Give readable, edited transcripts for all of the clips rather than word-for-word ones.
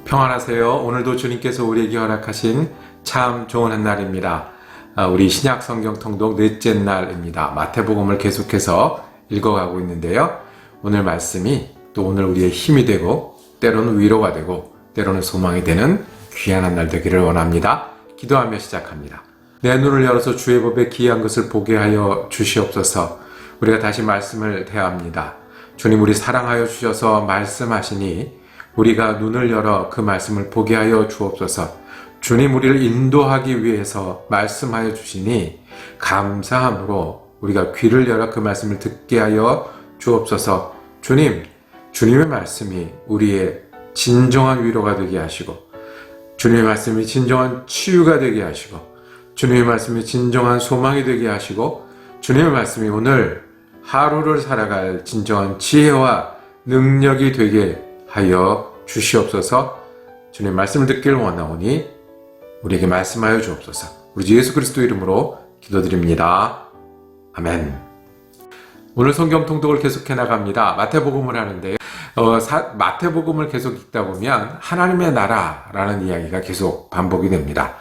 평안하세요. 오늘도 주님께서 우리에게 허락하신 참 좋은 한 날입니다. 우리 신약 성경 통독 넷째 날입니다. 마태복음을 계속해서 읽어가고 있는데요. 오늘 말씀이 또 오늘 우리의 힘이 되고 때로는 위로가 되고 때로는 소망이 되는 귀한 한 날 되기를 원합니다. 기도하며 시작합니다. 내 눈을 열어서 주의 법에 기이한 것을 보게 하여 주시옵소서. 우리가 다시 말씀을 대합니다. 주님, 우리 사랑하여 주셔서 말씀하시니 우리가 눈을 열어 그 말씀을 보게 하여 주옵소서. 주님, 우리를 인도하기 위해서 말씀하여 주시니 감사함으로 우리가 귀를 열어 그 말씀을 듣게 하여 주옵소서. 주님, 주님의 말씀이 우리의 진정한 위로가 되게 하시고, 주님의 말씀이 진정한 치유가 되게 하시고, 주님의 말씀이 진정한 소망이 되게 하시고, 주님의 말씀이 오늘 하루를 살아갈 진정한 지혜와 능력이 되게 하여 주시옵소서. 주님 말씀을 듣기를 원하오니 우리에게 말씀하여 주옵소서. 우리 주 예수 그리스도 이름으로 기도드립니다. 아멘. 오늘 성경 통독을 계속해 나갑니다. 마태복음을 하는데요. 마태복음을 계속 읽다 보면 하나님의 나라라는 이야기가 계속 반복이 됩니다.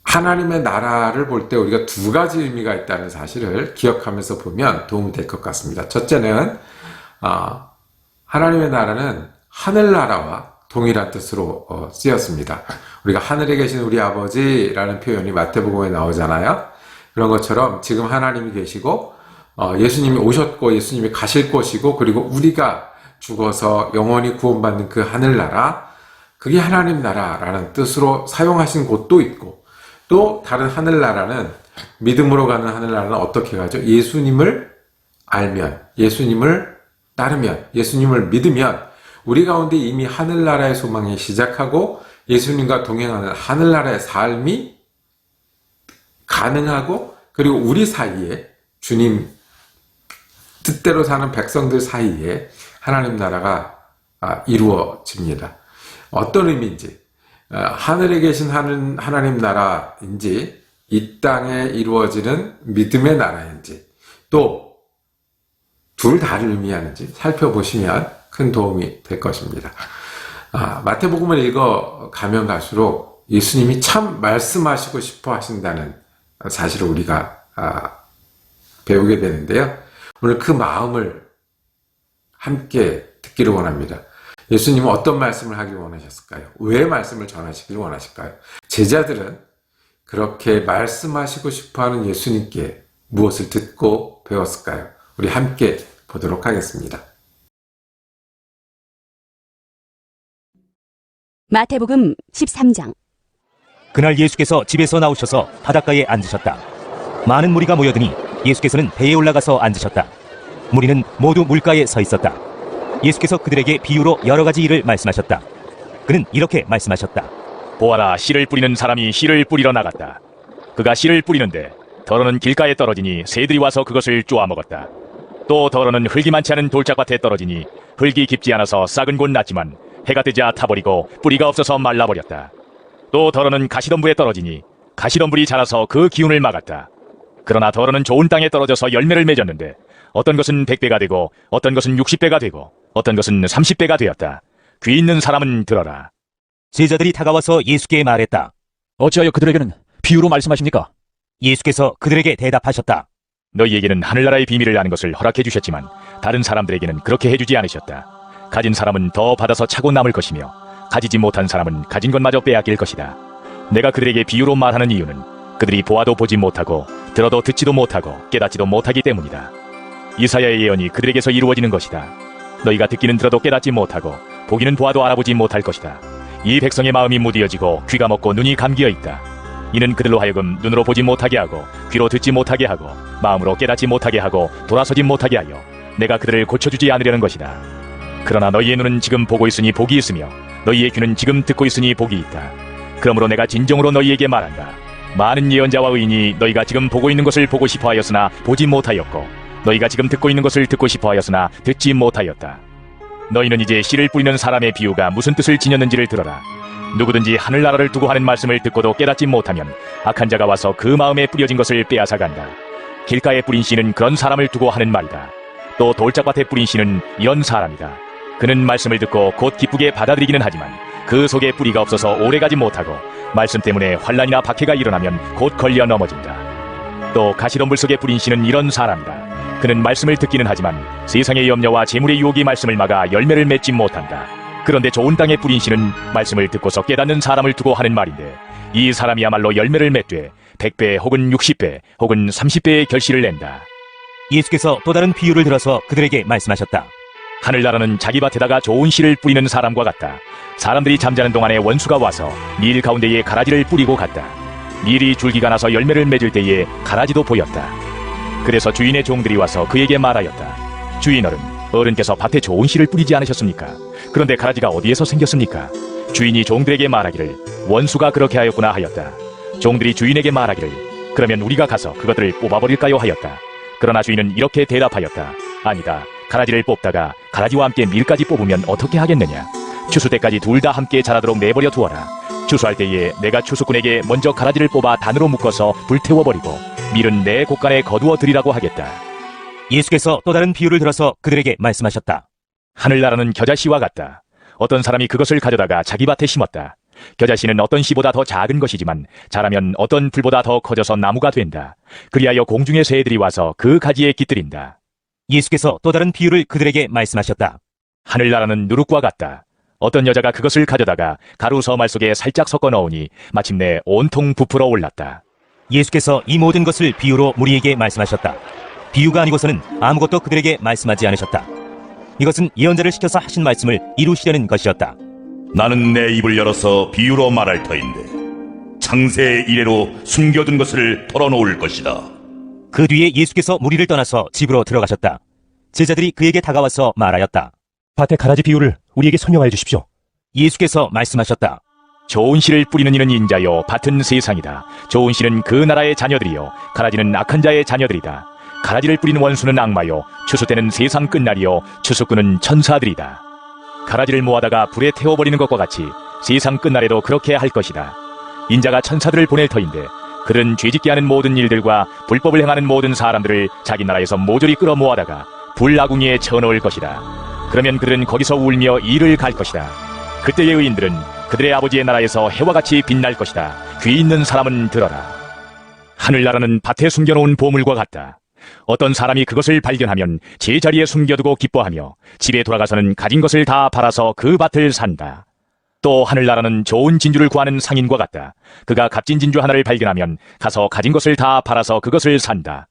하나님의 나라를 볼 때 우리가 두 가지 의미가 있다는 사실을 기억하면서 보면 도움이 될 것 같습니다. 첫째는 하나님의 나라는 하늘나라와 동일한 뜻으로 쓰였습니다. 우리가 하늘에 계신 우리 아버지라는 표현이 마태복음에 나오잖아요. 그런 것처럼 지금 하나님이 계시고 예수님이 오셨고 예수님이 가실 것이고, 그리고 우리가 죽어서 영원히 구원받는 그 하늘나라, 그게 하나님 나라라는 뜻으로 사용하신 곳도 있고, 또 다른 하늘나라는, 믿음으로 가는 하늘나라는 어떻게 가죠? 예수님을 알면, 예수님을 따르면, 예수님을 믿으면 우리 가운데 이미 하늘나라의 소망이 시작하고 예수님과 동행하는 하늘나라의 삶이 가능하고, 그리고 우리 사이에 주님 뜻대로 사는 백성들 사이에 하나님 나라가 이루어집니다. 어떤 의미인지, 하늘에 계신 하나님 나라인지, 이 땅에 이루어지는 믿음의 나라인지, 또 둘 다를 의미하는지 살펴보시면 큰 도움이 될 것입니다. 마태복음을 읽어가면 갈수록 예수님이 참 말씀하시고 싶어 하신다는 사실을 우리가 배우게 되는데요. 오늘 그 마음을 함께 듣기를 원합니다. 예수님은 어떤 말씀을 하길 원하셨을까요? 왜 말씀을 전하시길 원하실까요? 제자들은 그렇게 말씀하시고 싶어하는 예수님께 무엇을 듣고 배웠을까요? 우리 함께 보도록 하겠습니다. 마태복음 13장. 그날 예수께서 집에서 나오셔서 바닷가에 앉으셨다. 많은 무리가 모여드니 예수께서는 배에 올라가서 앉으셨다. 무리는 모두 물가에 서 있었다. 예수께서 그들에게 비유로 여러 가지 일을 말씀하셨다. 그는 이렇게 말씀하셨다. 보아라, 씨를 뿌리는 사람이 씨를 뿌리러 나갔다. 그가 씨를 뿌리는데 더러는 길가에 떨어지니 새들이 와서 그것을 쪼아 먹었다. 또 더러는 흙이 많지 않은 돌짝밭에 떨어지니 흙이 깊지 않아서 싹은 곧 났지만 해가 뜨자 타버리고 뿌리가 없어서 말라버렸다. 또 더러는 가시덤불에 떨어지니 가시덤불이 자라서 그 기운을 막았다. 그러나 더러는 좋은 땅에 떨어져서 열매를 맺었는데 어떤 것은 100배가 되고 어떤 것은 60배가 되고 어떤 것은 30배가 되었다. 귀 있는 사람은 들어라. 제자들이 다가와서 예수께 말했다. 어찌하여 그들에게는 비유로 말씀하십니까? 예수께서 그들에게 대답하셨다. 너희에게는 하늘나라의 비밀을 아는 것을 허락해 주셨지만 다른 사람들에게는 그렇게 해주지 않으셨다. 가진 사람은 더 받아서 차고 남을 것이며 가지지 못한 사람은 가진 것마저 빼앗길 것이다. 내가 그들에게 비유로 말하는 이유는 그들이 보아도 보지 못하고 들어도 듣지도 못하고 깨닫지도 못하기 때문이다. 이사야의 예언이 그들에게서 이루어지는 것이다. 너희가 듣기는 들어도 깨닫지 못하고 보기는 보아도 알아보지 못할 것이다. 이 백성의 마음이 무디어지고 귀가 먹고 눈이 감기어 있다. 이는 그들로 하여금 눈으로 보지 못하게 하고 귀로 듣지 못하게 하고 마음으로 깨닫지 못하게 하고 돌아서지 못하게 하여 내가 그들을 고쳐주지 않으려는 것이다. 그러나 너희의 눈은 지금 보고 있으니 복이 있으며 너희의 귀는 지금 듣고 있으니 복이 있다. 그러므로 내가 진정으로 너희에게 말한다. 많은 예언자와 의인이 너희가 지금 보고 있는 것을 보고 싶어 하였으나 보지 못하였고 너희가 지금 듣고 있는 것을 듣고 싶어 하였으나 듣지 못하였다. 너희는 이제 씨를 뿌리는 사람의 비유가 무슨 뜻을 지녔는지를 들어라. 누구든지 하늘나라를 두고 하는 말씀을 듣고도 깨닫지 못하면 악한 자가 와서 그 마음에 뿌려진 것을 빼앗아 간다. 길가에 뿌린 씨는 그런 사람을 두고 하는 말이다. 또 돌짝밭에 뿌린 씨는 이런 사람이다. 그는 말씀을 듣고 곧 기쁘게 받아들이기는 하지만 그 속에 뿌리가 없어서 오래가지 못하고 말씀 때문에 환난이나 박해가 일어나면 곧 걸려 넘어진다. 또 가시덤불 속에 뿌린 씨는 이런 사람이다. 그는 말씀을 듣기는 하지만 세상의 염려와 재물의 유혹이 말씀을 막아 열매를 맺지 못한다. 그런데 좋은 땅에 뿌린 씨는 말씀을 듣고서 깨닫는 사람을 두고 하는 말인데 이 사람이야말로 열매를 맺되 100배 혹은 60배 혹은 30배의 결실을 낸다. 예수께서 또 다른 비유를 들어서 그들에게 말씀하셨다. 하늘나라는 자기 밭에다가 좋은 씨를 뿌리는 사람과 같다. 사람들이 잠자는 동안에 원수가 와서 밀 가운데에 가라지를 뿌리고 갔다. 밀이 줄기가 나서 열매를 맺을 때에 가라지도 보였다. 그래서 주인의 종들이 와서 그에게 말하였다. 주인 어른께서 밭에 좋은 씨를 뿌리지 않으셨습니까? 그런데 가라지가 어디에서 생겼습니까? 주인이 종들에게 말하기를 원수가 그렇게 하였구나 하였다. 종들이 주인에게 말하기를 그러면 우리가 가서 그것들을 뽑아버릴까요 하였다. 그러나 주인은 이렇게 대답하였다. 아니다. 가라지를 뽑다가 가라지와 함께 밀까지 뽑으면 어떻게 하겠느냐? 추수 때까지 둘 다 함께 자라도록 내버려 두어라. 추수할 때에 내가 추수꾼에게 먼저 가라지를 뽑아 단으로 묶어서 불태워버리고 밀은 내 곳간에 거두어 드리라고 하겠다. 예수께서 또 다른 비유를 들어서 그들에게 말씀하셨다. 하늘나라는 겨자씨와 같다. 어떤 사람이 그것을 가져다가 자기 밭에 심었다. 겨자씨는 어떤 씨보다 더 작은 것이지만 자라면 어떤 풀보다 더 커져서 나무가 된다. 그리하여 공중의 새들이 와서 그 가지에 깃들인다. 예수께서 또 다른 비유를 그들에게 말씀하셨다. 하늘나라는 누룩과 같다. 어떤 여자가 그것을 가져다가 가루 서말 속에 살짝 섞어 넣으니 마침내 온통 부풀어 올랐다. 예수께서 이 모든 것을 비유로 무리에게 말씀하셨다. 비유가 아니고서는 아무것도 그들에게 말씀하지 않으셨다. 이것은 예언자를 시켜서 하신 말씀을 이루시려는 것이었다. 나는 내 입을 열어서 비유로 말할 터인데 창세 이래로 숨겨둔 것을 털어놓을 것이다. 그 뒤에 예수께서 무리를 떠나서 집으로 들어가셨다. 제자들이 그에게 다가와서 말하였다. 밭의 가라지 비유를 우리에게 설명하여 주십시오. 예수께서 말씀하셨다. 좋은 씨를 뿌리는 이는 인자요 밭은 세상이다. 좋은 씨는 그 나라의 자녀들이요 가라지는 악한 자의 자녀들이다. 가라지를 뿌리는 원수는 악마요 추수 때는 세상 끝날이요 추수꾼은 천사들이다. 가라지를 모아다가 불에 태워버리는 것과 같이 세상 끝날에도 그렇게 할 것이다. 인자가 천사들을 보낼 터인데 그들은 죄짓게 하는 모든 일들과 불법을 행하는 모든 사람들을 자기 나라에서 모조리 끌어모아다가 불나궁이에 쳐넣을 것이다. 그러면 그들은 거기서 울며 이를 갈 것이다. 그때의 의인들은 그들의 아버지의 나라에서 해와 같이 빛날 것이다. 귀 있는 사람은 들어라. 하늘나라는 밭에 숨겨놓은 보물과 같다. 어떤 사람이 그것을 발견하면 제자리에 숨겨두고 기뻐하며 집에 돌아가서는 가진 것을 다 팔아서 그 밭을 산다. 또 하늘나라는 좋은 진주를 구하는 상인과 같다. 그가 값진 진주 하나를 발견하면 가서 가진 것을 다 팔아서 그것을 산다.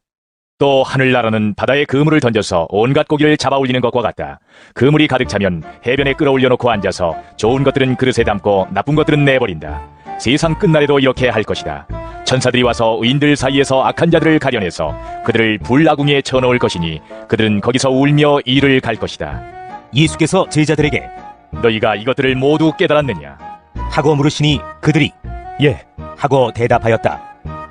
또 하늘나라는 바다에 그물을 던져서 온갖 고기를 잡아 올리는 것과 같다. 그물이 가득 차면 해변에 끌어올려 놓고 앉아서 좋은 것들은 그릇에 담고 나쁜 것들은 내버린다. 세상 끝날에도 이렇게 할 것이다. 천사들이 와서 의인들 사이에서 악한 자들을 가려내서 그들을 불나궁에 쳐넣을 것이니 그들은 거기서 울며 이를 갈 것이다. 예수께서 제자들에게 너희가 이것들을 모두 깨달았느냐? 하고 물으시니 그들이 예 하고 대답하였다.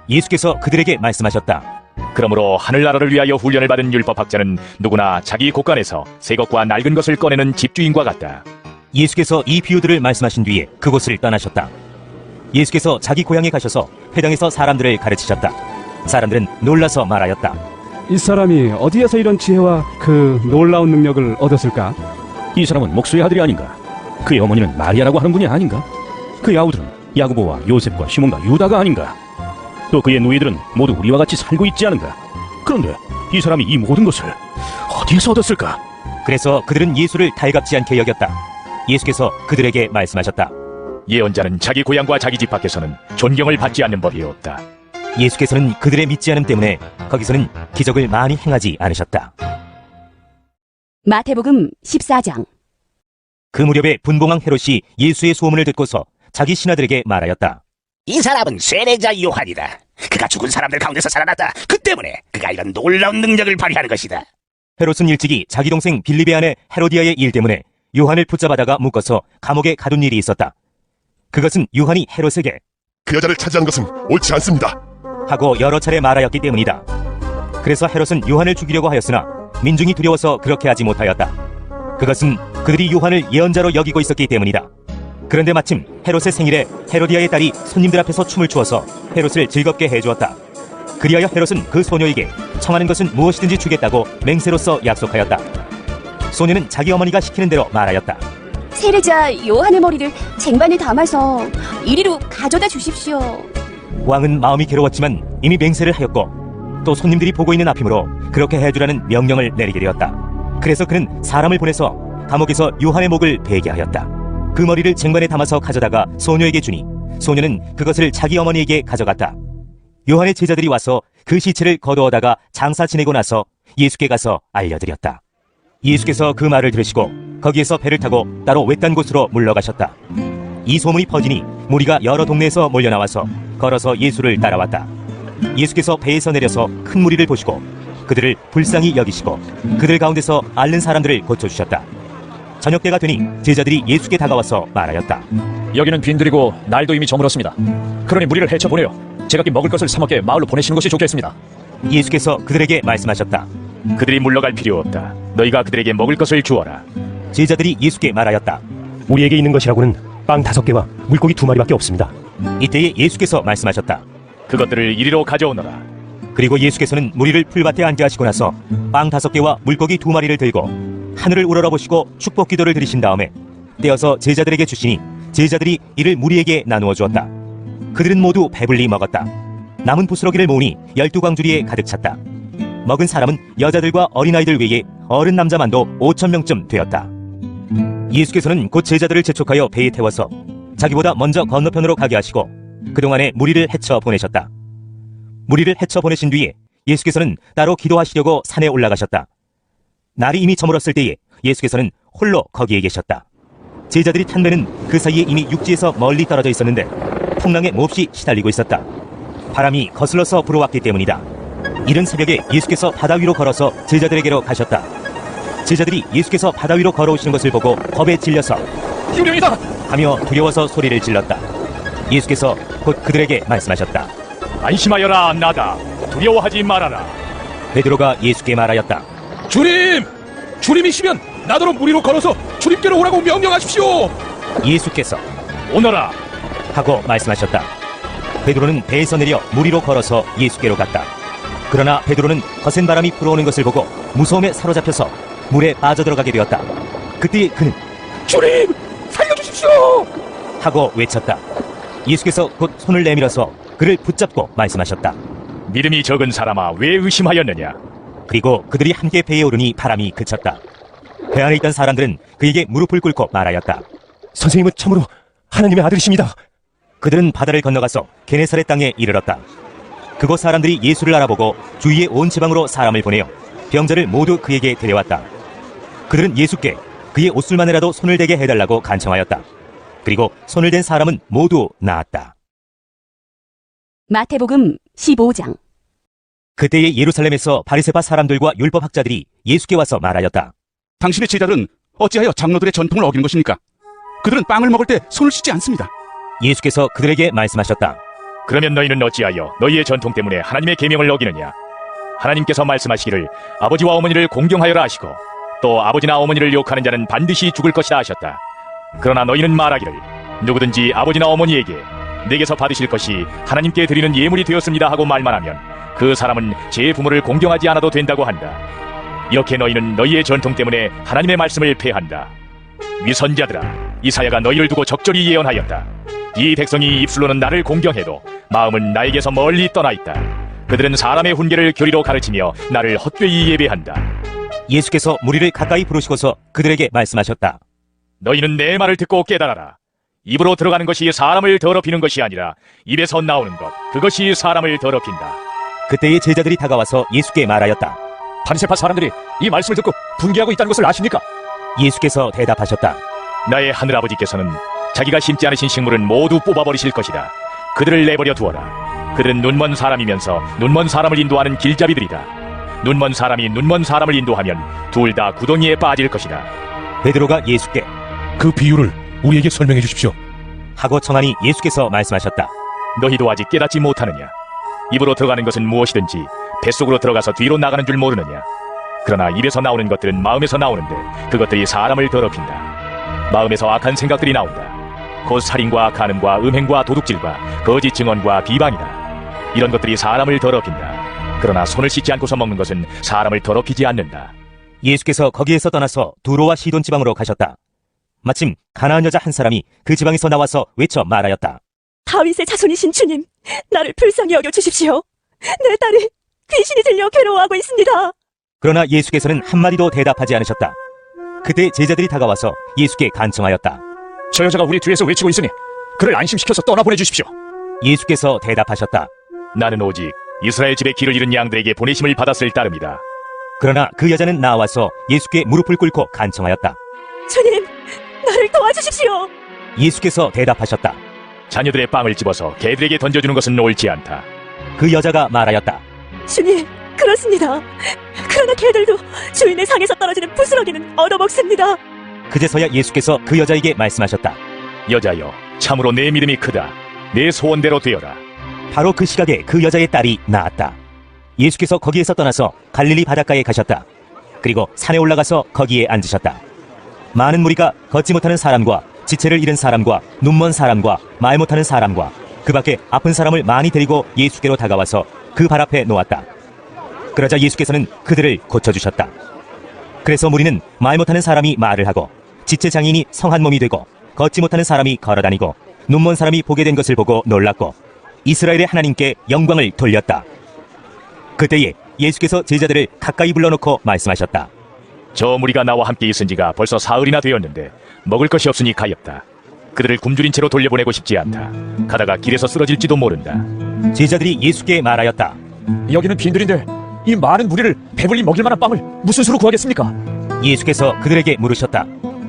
예수께서 그들에게 말씀하셨다. 그러므로 하늘나라를 위하여 훈련을 받은 율법학자는 누구나 자기 곳간에서 새 것과 낡은 것을 꺼내는 집주인과 같다. 예수께서 이 비유들을 말씀하신 뒤에 그곳을 떠나셨다. 예수께서 자기 고향에 가셔서 회당에서 사람들을 가르치셨다. 사람들은 놀라서 말하였다. 이 사람이 어디에서 이런 지혜와 그 놀라운 능력을 얻었을까? 이 사람은 목수의 아들이 아닌가? 그의 어머니는 마리아라고 하는 분이 아닌가? 그의 아우들은 야고보와 요셉과 시몬과 유다가 아닌가? 또 그의 누이들은 모두 우리와 같이 살고 있지 않은가? 그런데 이 사람이 이 모든 것을 어디에서 얻었을까? 그래서 그들은 예수를 달갑지 않게 여겼다. 예수께서 그들에게 말씀하셨다. 예언자는 자기 고향과 자기 집 밖에서는 존경을 받지 않는 법이 없다. 예수께서는 그들의 믿지 않음 때문에 거기서는 기적을 많이 행하지 않으셨다. 마태복음 14장. 그 무렵에 분봉왕 헤롯이 예수의 소문을 듣고서 자기 신하들에게 말하였다. 이 사람은 세례자 요한이다. 그가 죽은 사람들 가운데서 살아났다. 그 때문에 그가 이런 놀라운 능력을 발휘하는 것이다. 헤롯은 일찍이 자기 동생 빌립의 아내 헤로디아의 일 때문에 요한을 붙잡아다가 묶어서 감옥에 가둔 일이 있었다. 그것은 요한이 헤롯에게 그 여자를 차지한 것은 옳지 않습니다 하고 여러 차례 말하였기 때문이다. 그래서 헤롯은 요한을 죽이려고 하였으나 민중이 두려워서 그렇게 하지 못하였다. 그것은 그들이 요한을 예언자로 여기고 있었기 때문이다. 그런데 마침 헤롯의 생일에 헤로디아의 딸이 손님들 앞에서 춤을 추어서 헤롯을 즐겁게 해주었다. 그리하여 헤롯은 그 소녀에게 청하는 것은 무엇이든지 주겠다고 맹세로서 약속하였다. 소녀는 자기 어머니가 시키는 대로 말하였다. 세례자 요한의 머리를 쟁반에 담아서 이리로 가져다 주십시오. 왕은 마음이 괴로웠지만 이미 맹세를 하였고 또 손님들이 보고 있는 앞이므로 그렇게 해주라는 명령을 내리게 되었다. 그래서 그는 사람을 보내서 감옥에서 요한의 목을 베게 하였다. 그 머리를 쟁반에 담아서 가져다가 소녀에게 주니 소녀는 그것을 자기 어머니에게 가져갔다. 요한의 제자들이 와서 그 시체를 거두어다가 장사 지내고 나서 예수께 가서 알려드렸다. 예수께서 그 말을 들으시고 거기에서 배를 타고 따로 외딴 곳으로 물러가셨다. 이 소문이 퍼지니 무리가 여러 동네에서 몰려나와서 걸어서 예수를 따라왔다. 예수께서 배에서 내려서 큰 무리를 보시고 그들을 불쌍히 여기시고 그들 가운데서 앓는 사람들을 고쳐주셨다. 저녁 때가 되니 제자들이 예수께 다가와서 말하였다. 여기는 빈들이고 날도 이미 저물었습니다. 그러니 무리를 헤쳐보내어 제각기 먹을 것을 사 먹게 마을로 보내시는 것이 좋겠습니다. 예수께서 그들에게 말씀하셨다. 그들이 물러갈 필요 없다. 너희가 그들에게 먹을 것을 주어라. 제자들이 예수께 말하였다. 우리에게 있는 것이라고는 빵 5개와 물고기 2마리밖에 없습니다. 이때에 예수께서 말씀하셨다. 그것들을 이리로 가져오너라. 그리고 예수께서는 무리를 풀밭에 앉게 하시고 나서 빵 5개와 물고기 2마리를 들고 하늘을 우러러보시고 축복 기도를 드리신 다음에 떼어서 제자들에게 주시니 제자들이 이를 무리에게 나누어 주었다. 그들은 모두 배불리 먹었다. 남은 부스러기를 모으니 12광주리에 가득 찼다. 먹은 사람은 여자들과 어린아이들 외에 어른 남자만도 5,000명쯤 되었다. 예수께서는 곧 제자들을 재촉하여 배에 태워서 자기보다 먼저 건너편으로 가게 하시고 그동안에 무리를 헤쳐 보내셨다. 무리를 헤쳐 보내신 뒤에 예수께서는 따로 기도하시려고 산에 올라가셨다. 날이 이미 저물었을 때에 예수께서는 홀로 거기에 계셨다. 제자들이 탄 배는 그 사이에 이미 육지에서 멀리 떨어져 있었는데 풍랑에 몹시 시달리고 있었다. 바람이 거슬러서 불어왔기 때문이다. 이른 새벽에 예수께서 바다 위로 걸어서 제자들에게로 가셨다. 제자들이 예수께서 바다 위로 걸어오시는 것을 보고 겁에 질려서 유령이다! 하며 두려워서 소리를 질렀다. 예수께서 곧 그들에게 말씀하셨다. 안심하여라, 나다. 두려워하지 말아라. 베드로가 예수께 말하였다. 주님! 주님이시면 나더러 무리로 걸어서 주님께로 오라고 명령하십시오! 예수께서 오너라. 하고 말씀하셨다. 베드로는 배에서 내려 무리로 걸어서 예수께로 갔다. 그러나 베드로는 거센 바람이 불어오는 것을 보고 무서움에 사로잡혀서 물에 빠져들어가게 되었다. 그때 그는 주님! 살려주십시오! 하고 외쳤다. 예수께서 곧 손을 내밀어서 그를 붙잡고 말씀하셨다. 믿음이 적은 사람아, 왜 의심하였느냐? 그리고 그들이 함께 배에 오르니 바람이 그쳤다. 배 안에 있던 사람들은 그에게 무릎을 꿇고 말하였다. 선생님은 참으로 하나님의 아들이십니다. 그들은 바다를 건너가서 게네사렛 땅에 이르렀다. 그곳 사람들이 예수를 알아보고 주위의 온 지방으로 사람을 보내어 병자를 모두 그에게 데려왔다. 그들은 예수께 그의 옷술만이라도 손을 대게 해달라고 간청하였다. 그리고 손을 댄 사람은 모두 나았다. 마태복음 15장. 그때에 예루살렘에서 바리새파 사람들과 율법학자들이 예수께 와서 말하였다. 당신의 제자들은 어찌하여 장로들의 전통을 어기는 것입니까? 그들은 빵을 먹을 때 손을 씻지 않습니다. 예수께서 그들에게 말씀하셨다. 그러면 너희는 어찌하여 너희의 전통 때문에 하나님의 계명을 어기느냐? 하나님께서 말씀하시기를 아버지와 어머니를 공경하여라 하시고 또 아버지나 어머니를 욕하는 자는 반드시 죽을 것이라 하셨다. 그러나 너희는 말하기를 누구든지 아버지나 어머니에게 내게서 받으실 것이 하나님께 드리는 예물이 되었습니다 하고 말만 하면 그 사람은 제 부모를 공경하지 않아도 된다고 한다. 이렇게 너희는 너희의 전통 때문에 하나님의 말씀을 폐한다. 위선자들아, 이사야가 너희를 두고 적절히 예언하였다. 이 백성이 입술로는 나를 공경해도 마음은 나에게서 멀리 떠나 있다. 그들은 사람의 훈계를 교리로 가르치며 나를 헛되이 예배한다. 예수께서 무리를 가까이 부르시고서 그들에게 말씀하셨다. 너희는 내 말을 듣고 깨달아라. 입으로 들어가는 것이 사람을 더럽히는 것이 아니라 입에서 나오는 것, 그것이 사람을 더럽힌다. 그때의 제자들이 다가와서 예수께 말하였다. 바리새파 사람들이 이 말씀을 듣고 분개하고 있다는 것을 아십니까? 예수께서 대답하셨다. 나의 하늘아버지께서는 자기가 심지 않으신 식물은 모두 뽑아버리실 것이다. 그들을 내버려 두어라. 그들은 눈먼 사람이면서 눈먼 사람을 인도하는 길잡이들이다. 눈먼 사람이 눈먼 사람을 인도하면 둘 다 구덩이에 빠질 것이다. 베드로가 예수께 그 비유를 우리에게 설명해 주십시오. 하고 청하니 예수께서 말씀하셨다. 너희도 아직 깨닫지 못하느냐? 입으로 들어가는 것은 무엇이든지 뱃속으로 들어가서 뒤로 나가는 줄 모르느냐? 그러나 입에서 나오는 것들은 마음에서 나오는데 그것들이 사람을 더럽힌다. 마음에서 악한 생각들이 나온다. 곧 살인과 간음과 음행과 도둑질과 거짓 증언과 비방이다. 이런 것들이 사람을 더럽힌다. 그러나 손을 씻지 않고서 먹는 것은 사람을 더럽히지 않는다. 예수께서 거기에서 떠나서 두로와 시돈 지방으로 가셨다. 마침 가나안 여자 한 사람이 그 지방에서 나와서 외쳐 말하였다. 다윗의 자손이신 주님, 나를 불쌍히 여겨 주십시오. 내 딸이 귀신이 들려 괴로워하고 있습니다. 그러나 예수께서는 한마디도 대답하지 않으셨다. 그때 제자들이 다가와서 예수께 간청하였다. 저 여자가 우리 뒤에서 외치고 있으니 그를 안심시켜서 떠나보내 주십시오. 예수께서 대답하셨다. 나는 오직 이스라엘 집에 길을 잃은 양들에게 보내심을 받았을 따름이다. 그러나 그 여자는 나와서 예수께 무릎을 꿇고 간청하였다. 주님, 나를 도와주십시오. 예수께서 대답하셨다. 자녀들의 빵을 집어서 개들에게 던져주는 것은 옳지 않다. 그 여자가 말하였다. 주님, 그렇습니다. 그러나 개들도 주인의 상에서 떨어지는 부스러기는 얻어먹습니다. 그제서야 예수께서 그 여자에게 말씀하셨다. 여자여, 참으로 내 믿음이 크다. 내 소원대로 되어라. 바로 그 시각에 그 여자의 딸이 나았다. 예수께서 거기에서 떠나서 갈릴리 바닷가에 가셨다. 그리고 산에 올라가서 거기에 앉으셨다. 많은 무리가 걷지 못하는 사람과 지체를 잃은 사람과 눈먼 사람과 말 못하는 사람과 그 밖에 아픈 사람을 많이 데리고 예수께로 다가와서 그 발 앞에 놓았다. 그러자 예수께서는 그들을 고쳐주셨다. 그래서 무리는 말 못하는 사람이 말을 하고 지체 장인이 성한 몸이 되고 걷지 못하는 사람이 걸어다니고 눈먼 사람이 보게 된 것을 보고 놀랐고 이스라엘의 하나님께 영광을 돌렸다. 그때에 예수께서 제자들을 가까이 불러놓고 말씀하셨다. 저 무리가 나와 함께 있은 지가 벌써 사흘이나 되었는데 먹을 것이 없으니 가엾다. 그들을 굶주린 채로 돌려보내고 싶지 않다. 가다가 길에서 쓰러질지도 모른다. 제자들이 예수께 말하였다. 여기는 빈들인데 이 많은 무리를 배불리 먹일 만한 빵을 무슨 수로 구하겠습니까? 예수께서 그들에게 물으셨다.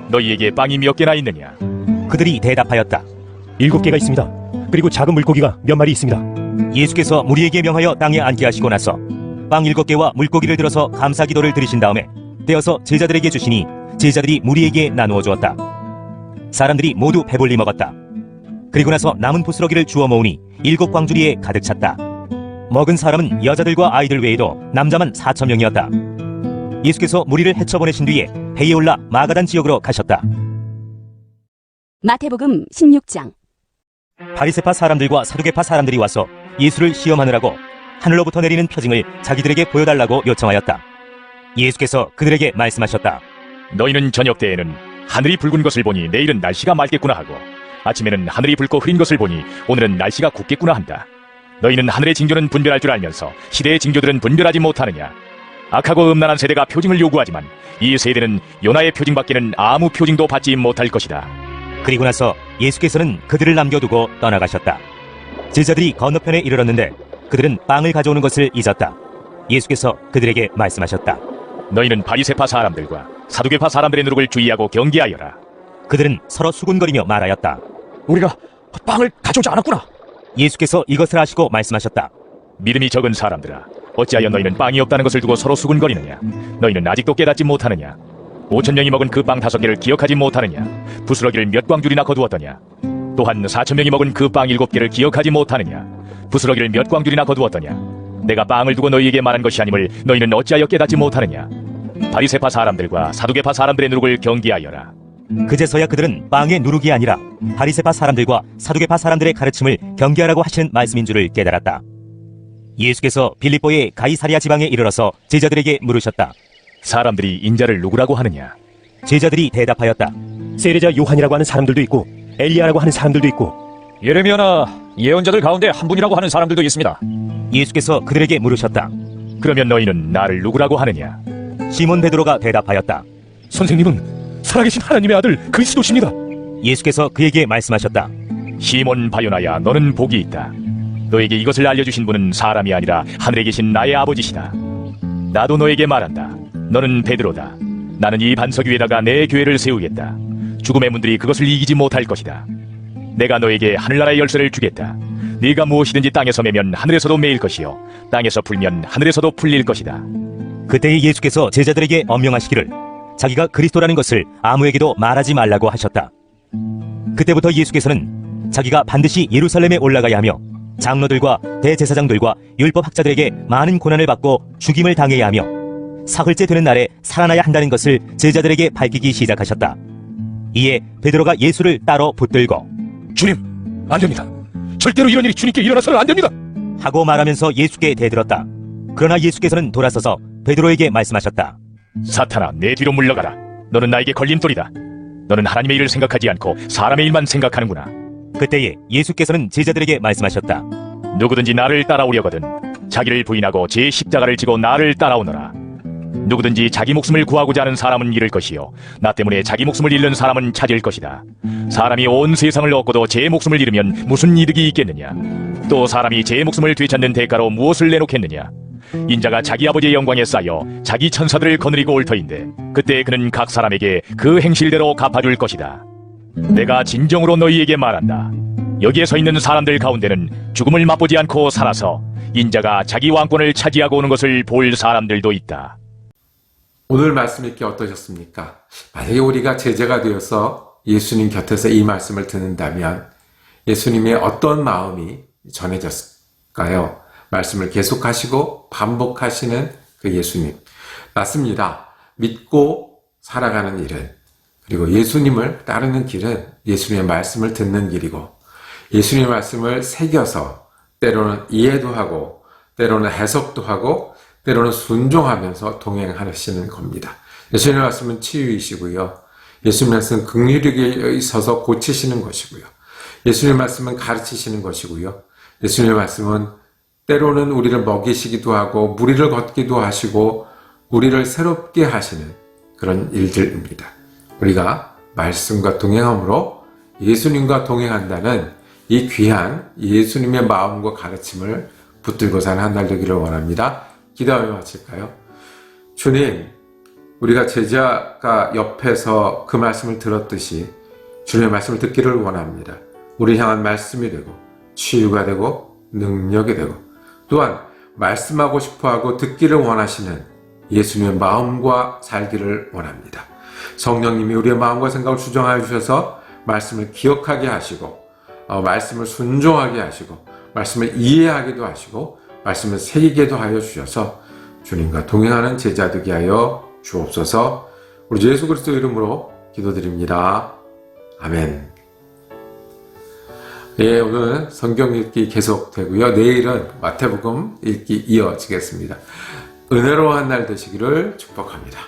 너희에게 빵이 몇 개나 있느냐? 그들이 대답하였다. 7개가 있습니다. 그리고 작은 물고기가 몇 마리 있습니다. 예수께서 무리에게 명하여 땅에 앉게 하시고 나서 빵 7개와 물고기를 들어서 감사 기도를 드리신 다음에 떼어서 제자들에게 주시니 제자들이 무리에게 나누어 주었다. 사람들이 모두 배불리 먹었다. 그리고 나서 남은 부스러기를 주워 모으니 7광주리에 가득 찼다. 먹은 사람은 여자들과 아이들 외에도 남자만 4,000명이었다. 예수께서 무리를 헤쳐보내신 뒤에 배에 올라 마가단 지역으로 가셨다. 마태복음 16장. 바리새파 사람들과 사두개파 사람들이 와서 예수를 시험하느라고 하늘로부터 내리는 표징을 자기들에게 보여달라고 요청하였다. 예수께서 그들에게 말씀하셨다. 너희는 저녁 때에는 하늘이 붉은 것을 보니 내일은 날씨가 맑겠구나 하고 아침에는 하늘이 붉고 흐린 것을 보니 오늘은 날씨가 굳겠구나 한다. 너희는 하늘의 징조는 분별할 줄 알면서 시대의 징조들은 분별하지 못하느냐? 악하고 음란한 세대가 표징을 요구하지만 이 세대는 요나의 표징밖에는 아무 표징도 받지 못할 것이다. 그리고 나서 예수께서는 그들을 남겨두고 떠나가셨다. 제자들이 건너편에 이르렀는데 그들은 빵을 가져오는 것을 잊었다. 예수께서 그들에게 말씀하셨다. 너희는 바리새파 사람들과 사두개파 사람들의 누룩을 주의하고 경계하여라. 그들은 서로 수군거리며 말하였다. 우리가 빵을 가져오지 않았구나. 예수께서 이것을 아시고 말씀하셨다. 믿음이 적은 사람들아, 어찌하여 너희는 빵이 없다는 것을 두고 서로 수군거리느냐? 너희는 아직도 깨닫지 못하느냐? 5,000명이 먹은 그 빵 5개를 기억하지 못하느냐? 부스러기를 몇 광줄이나 거두었더냐? 또한 4,000명이 먹은 그 빵 7개를 기억하지 못하느냐? 부스러기를 몇 광줄이나 거두었더냐? 내가 빵을 두고 너희에게 말한 것이 아님을 너희는 어찌하여 깨닫지 못하느냐? 바리새파 사람들과 사두개파 사람들의 누룩을 경계하여라. 그제서야 그들은 빵의 누룩이 아니라 바리새파 사람들과 사두개파 사람들의 가르침을 경계하라고 하시는 말씀인 줄을 깨달았다. 예수께서 빌립보의 가이사랴 지방에 이르러서 제자들에게 물으셨다. 사람들이 인자를 누구라고 하느냐? 제자들이 대답하였다. 세례자 요한이라고 하는 사람들도 있고 엘리야라고 하는 사람들도 있고 예레미야나 예언자들 가운데 한 분이라고 하는 사람들도 있습니다. 예수께서 그들에게 물으셨다. 그러면 너희는 나를 누구라고 하느냐? 시몬 베드로가 대답하였다. 선생님은 살아계신 하나님의 아들 그리스도십니다. 예수께서 그에게 말씀하셨다. 시몬 바요나야, 너는 복이 있다. 너에게 이것을 알려주신 분은 사람이 아니라 하늘에 계신 나의 아버지시다. 나도 너에게 말한다. 너는 베드로다. 나는 이 반석 위에다가 내 교회를 세우겠다. 죽음의 문들이 그것을 이기지 못할 것이다. 내가 너에게 하늘나라의 열쇠를 주겠다. 네가 무엇이든지 땅에서 매면 하늘에서도 매일 것이요 땅에서 풀면 하늘에서도 풀릴 것이다. 그때에 예수께서 제자들에게 엄명하시기를 자기가 그리스도라는 것을 아무에게도 말하지 말라고 하셨다. 그때부터 예수께서는 자기가 반드시 예루살렘에 올라가야 하며 장로들과 대제사장들과 율법학자들에게 많은 고난을 받고 죽임을 당해야 하며 사흘째 되는 날에 살아나야 한다는 것을 제자들에게 밝히기 시작하셨다. 이에 베드로가 예수를 따로 붙들고 주님, 안 됩니다. 절대로 이런 일이 주님께 일어나서는 안 됩니다. 하고 말하면서 예수께 대들었다. 그러나 예수께서는 돌아서서 베드로에게 말씀하셨다. 사탄아, 내 뒤로 물러가라. 너는 나에게 걸림돌이다. 너는 하나님의 일을 생각하지 않고 사람의 일만 생각하는구나. 그때에 예수께서는 제자들에게 말씀하셨다. 누구든지 나를 따라오려거든 자기를 부인하고 제 십자가를 지고 나를 따라오너라. 누구든지 자기 목숨을 구하고자 하는 사람은 잃을 것이요 나 때문에 자기 목숨을 잃는 사람은 찾을 것이다. 사람이 온 세상을 얻고도 제 목숨을 잃으면 무슨 이득이 있겠느냐? 또 사람이 제 목숨을 되찾는 대가로 무엇을 내놓겠느냐? 인자가 자기 아버지의 영광에 쌓여 자기 천사들을 거느리고 올 터인데 그때 그는 각 사람에게 그 행실대로 갚아줄 것이다. 내가 진정으로 너희에게 말한다. 여기에 서 있는 사람들 가운데는 죽음을 맛보지 않고 살아서 인자가 자기 왕권을 차지하고 오는 것을 볼 사람들도 있다. 오늘 말씀 읽기 어떠셨습니까? 만약에 우리가 제자가 되어서 예수님 곁에서 이 말씀을 듣는다면 예수님의 어떤 마음이 전해졌을까요? 말씀을 계속하시고 반복하시는 그 예수님. 맞습니다. 믿고 살아가는 일은, 그리고 예수님을 따르는 길은 예수님의 말씀을 듣는 길이고, 예수님의 말씀을 새겨서 때로는 이해도 하고, 때로는 해석도 하고, 때로는 순종하면서 동행하시는 겁니다. 예수님의 말씀은 치유이시고요. 예수님의 말씀은 긍휼하게 있어서 고치시는 것이고요. 예수님의 말씀은 가르치시는 것이고요. 예수님의 말씀은 때로는 우리를 먹이시기도 하고 무리를 걷기도 하시고 우리를 새롭게 하시는 그런 일들입니다. 우리가 말씀과 동행함으로 예수님과 동행한다는 이 귀한 예수님의 마음과 가르침을 붙들고 사는 한 달 되기를 원합니다. 기도하며 마칠까요? 주님, 우리가 제자가 옆에서 그 말씀을 들었듯이 주님의 말씀을 듣기를 원합니다. 우리 향한 말씀이 되고 치유가 되고 능력이 되고 또한 말씀하고 싶어하고 듣기를 원하시는 예수님의 마음과 살기를 원합니다. 성령님이 우리의 마음과 생각을 수정하여 주셔서 말씀을 기억하게 하시고 말씀을 순종하게 하시고 말씀을 이해하기도 하시고 말씀을 새기게도 하여 주셔서 주님과 동행하는 제자 되게 하여 주옵소서. 우리 예수 그리스도 이름으로 기도드립니다. 아멘. 예, 오늘 성경 읽기 계속되고요. 내일은 마태복음 읽기 이어지겠습니다. 은혜로운 한 날 되시기를 축복합니다.